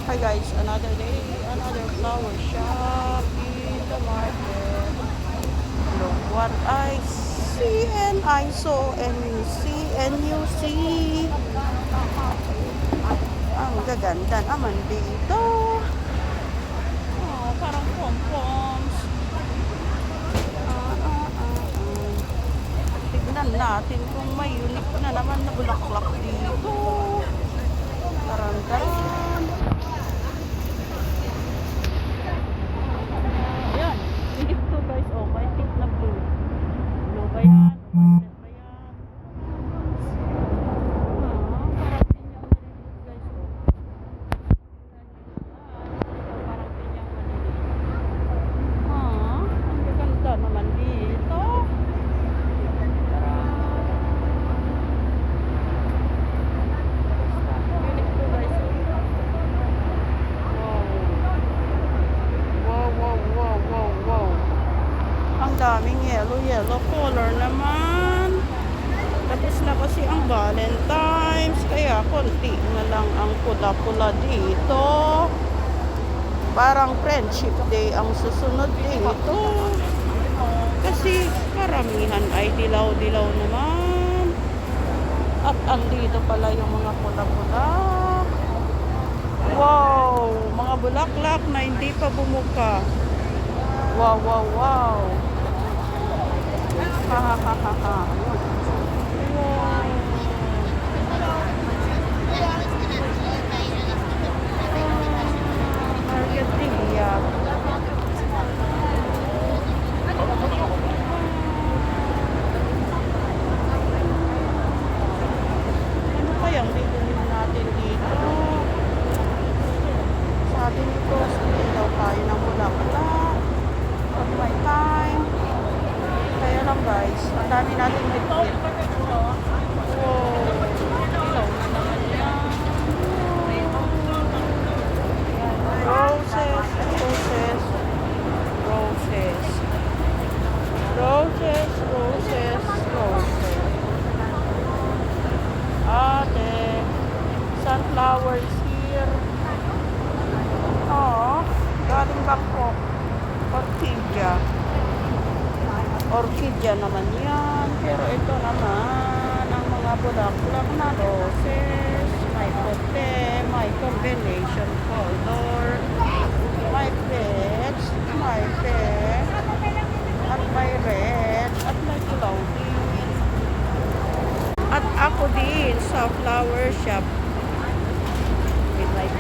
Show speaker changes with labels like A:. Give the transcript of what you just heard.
A: Hi guys, another day, another flower shop in the market. Look what I see and I saw and you see and you see. Ang gaganda naman dito. Oh, parang pom-poms. Tignan natin kung may unique na naman na bulaklak dito. Taran-taran. Ayan, unique to guys. Oh, may pink na blue. Blue ba yan? Violet ba yan? Parang pinyang maliliit guys. Oh. Parang pinyang maliliit. Ang ganda naman dito. Unique to guys. Wow. Ang daming yellow color naman. Tapos na kasi ang Valentine's. Kaya konti na lang ang pula-pula dito. Parang Friendship Day ang susunod dito. Kasi karamihan ay dilaw-dilaw naman. At andito pala yung mga pula-pula. Wow! Mga bulaklak na hindi pa bumuka. Wow. Ha. Wow. Margarita. Ano kayang bibilin natin dito? Sabi nito, sundin daw tayo ng bulaklak. Pag may time. Kaya lang guys, ang dami natin bitbit. Wow. Ilaw na naman yan. Roses. Ate, sunflowers here. Oh, galing Bangkok. Orchidea naman yan. Pero ito naman, ang mga bulaklak na roses. May puti, may combination color, may peach, may pink, at may red, at may dilaw din. At ako din sa flower shop. With my